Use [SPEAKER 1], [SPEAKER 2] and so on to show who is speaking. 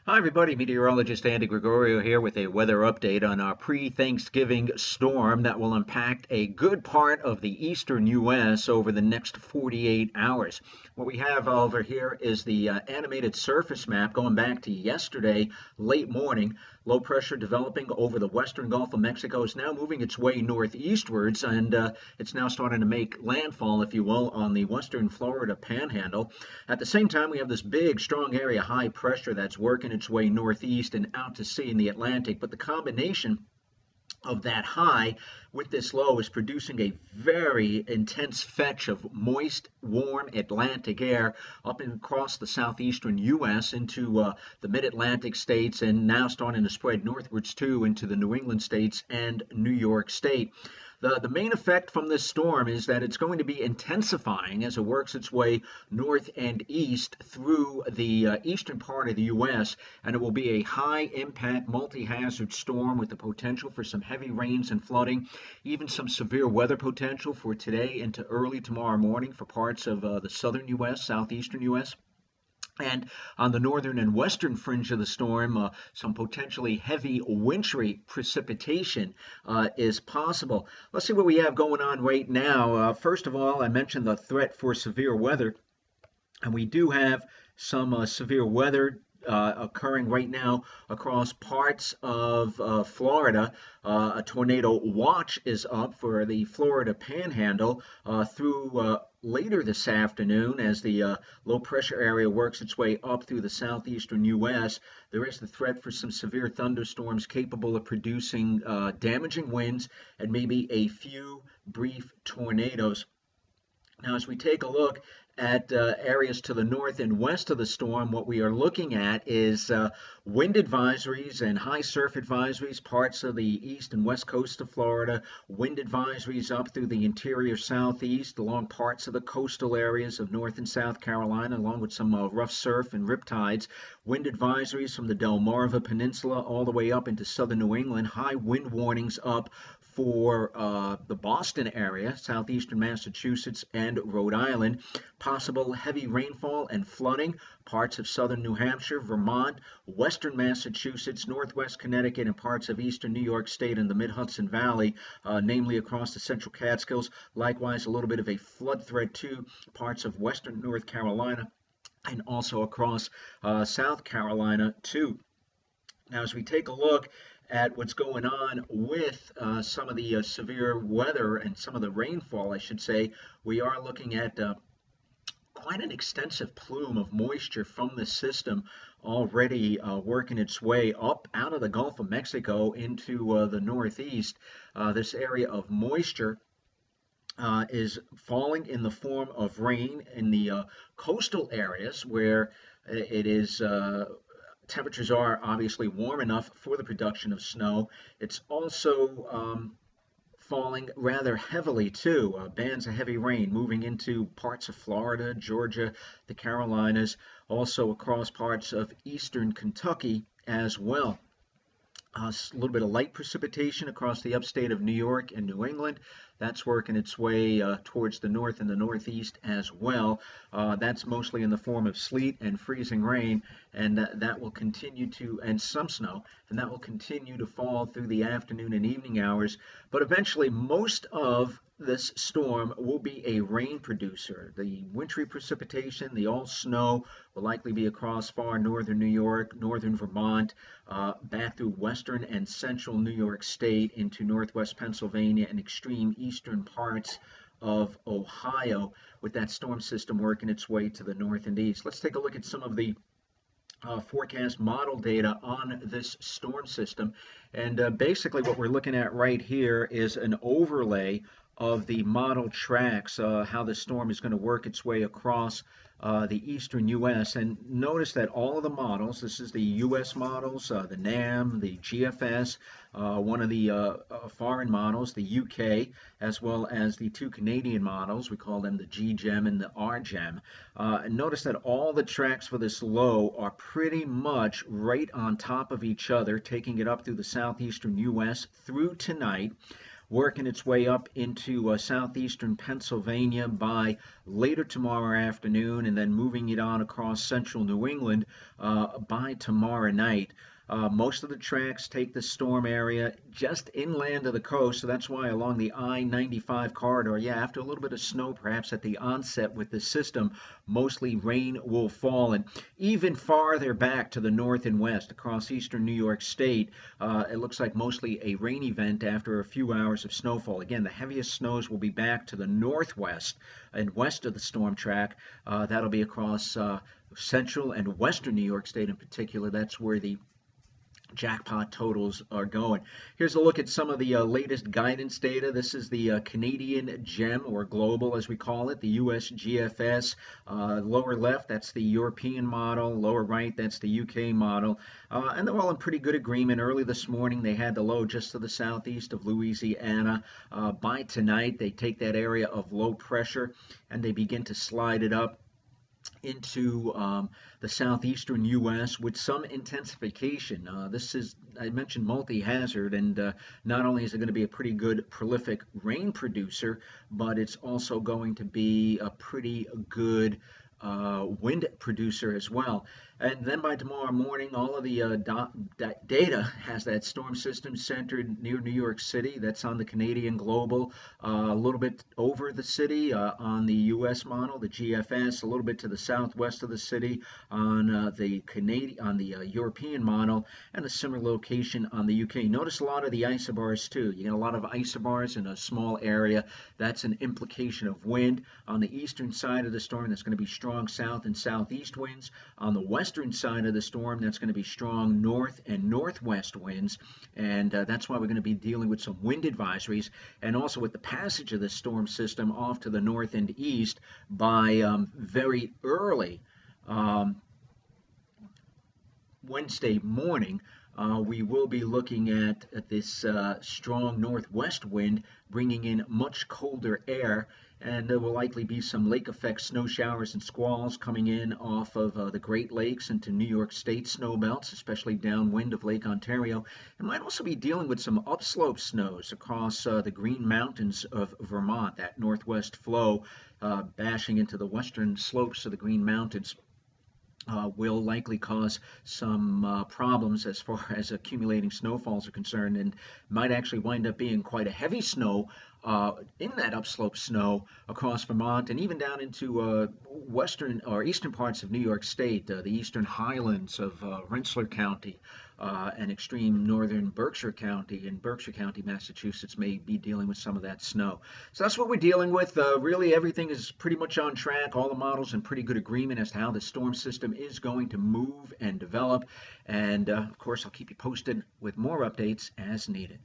[SPEAKER 1] Hi, everybody. Meteorologist Andy Gregorio here with a weather update on our pre-Thanksgiving storm that will impact a good part of the eastern U.S. over the next 48 hours. What we have over here is the animated surface map going back to yesterday, late morning. Low pressure developing over the western Gulf of Mexico is now moving its way northeastwards, and it's now starting to make landfall, if you will, on the western Florida panhandle. At the same time, we have this big, strong area high pressure that's working its way northeast and out to sea in the Atlantic. But the combination of that high with this low is producing a very intense fetch of moist, warm Atlantic air up and across the southeastern U.S. into the mid-Atlantic states, and now starting to spread northwards too into the New England states and New York State. The main effect from this storm is that it's going to be intensifying as it works its way north and east through the eastern part of the U.S., and it will be a high impact, multi hazard storm with the potential for some heavy rains and flooding, even some severe weather potential for today into early tomorrow morning for parts of the southern U.S., southeastern U.S. And on the northern and western fringe of the storm, some potentially heavy wintry precipitation is possible. Let's see what we have going on right now. First of all, I mentioned the threat for severe weather, and we do have some severe weather occurring right now across parts of Florida. A tornado watch is up for the Florida Panhandle through later this afternoon as the low pressure area works its way up through the southeastern U.S. There is the threat for some severe thunderstorms capable of producing damaging winds and maybe a few brief tornadoes. Now, as we take a look at areas to the north and west of the storm, what we are looking at is wind advisories and high surf advisories, parts of the east and west coast of Florida, wind advisories up through the interior southeast, along parts of the coastal areas of North and South Carolina, along with some rough surf and riptides, wind advisories from the Delmarva Peninsula all the way up into southern New England, high wind warnings up for the Boston area, southeastern Massachusetts, and Rhode Island. Possible heavy rainfall and flooding, parts of southern New Hampshire, Vermont, western Massachusetts, northwest Connecticut, and parts of eastern New York State and the Mid-Hudson Valley, namely across the central Catskills. Likewise, a little bit of a flood threat to parts of western North Carolina and also across South Carolina too. Now, as we take a look at what's going on with some of the severe weather and some of the rainfall, I should say, we are looking at quite an extensive plume of moisture from the system already working its way up out of the Gulf of Mexico into the northeast. This area of moisture is falling in the form of rain in the coastal areas where it is temperatures are obviously warm enough for the production of snow. It's also falling rather heavily too. Bands of heavy rain moving into parts of Florida, Georgia, the Carolinas, also across parts of eastern Kentucky as well. A little bit of light precipitation across the upstate of New York and New England. That's working its way towards the north and the northeast as well. That's mostly in the form of sleet and freezing rain, and that will continue to, and some snow, and that will continue to fall through the afternoon and evening hours. But eventually, most of this storm will be a rain producer. The wintry precipitation, the all snow, will likely be across far northern New York, northern Vermont, back through western and central New York State into northwest Pennsylvania and extreme eastern parts of Ohio, with that storm system working its way to the north and east. Let's take a look at some of the forecast model data on this storm system. And basically what we're looking at right here is an overlay of the model tracks, how the storm is going to work its way across the eastern U.S. And notice that all of the models, this is the U.S. models, the NAM, the GFS, one of the foreign models, the UK, as well as the two Canadian models. We call them the GGEM and the RGEM. And notice that all the tracks for this low are pretty much right on top of each other, taking it up through the southeastern U.S. through tonight, working its way up into southeastern Pennsylvania by later tomorrow afternoon, and then moving it on across central New England by tomorrow night. Most of the tracks take the storm area just inland of the coast, so that's why along the I-95 corridor, yeah, after a little bit of snow perhaps at the onset with the system, mostly rain will fall. And even farther back to the north and west across eastern New York State, it looks like mostly a rain event after a few hours of snowfall. Again, the heaviest snows will be back to the northwest and west of the storm track. That'll be across central and western New York State in particular. That's where the jackpot totals are going. Here's a look at some of the latest guidance data. This is the Canadian GEM, or global as we call it, the US GFS. Lower left, that's the European model. Lower right, that's the UK model. And they're all in pretty good agreement. Early this morning, they had the low just to the southeast of Louisiana. By tonight, they take that area of low pressure and they begin to slide it up into the southeastern U.S. with some intensification. This is, I mentioned, multi-hazard, and not only is it going to be a pretty good prolific rain producer, but it's also going to be a pretty good wind producer as well. And then by tomorrow morning, all of the data has that storm system centered near New York City. That's on the Canadian global, a little bit over the city on the U.S. model, the GFS, a little bit to the southwest of the city on the European model, and a similar location on the UK. Notice a lot of the isobars too. You get a lot of isobars in a small area. That's an implication of wind. On the eastern side of the storm, that's going to be strong south and southeast winds. On the western side of the storm, that's going to be strong north and northwest winds, and that's why we're going to be dealing with some wind advisories. And also with the passage of the storm system off to the north and east by very early Wednesday morning, we will be looking at this strong northwest wind bringing in much colder air, and there will likely be some lake effect snow showers and squalls coming in off of the Great Lakes into New York State snow belts, especially downwind of Lake Ontario. It might also be dealing with some upslope snows across the Green Mountains of Vermont, that northwest flow bashing into the western slopes of the Green Mountains. Will likely cause some problems as far as accumulating snowfalls are concerned, and might actually wind up being quite a heavy snow in that upslope snow across Vermont and even down into western or eastern parts of New York State, the eastern highlands of Rensselaer County and extreme northern Berkshire County. And Berkshire County, Massachusetts, may be dealing with some of that snow. So that's what we're dealing with. Really, everything is pretty much on track. All the models in pretty good agreement as to how the storm system is going to move and develop. And of course, I'll keep you posted with more updates as needed.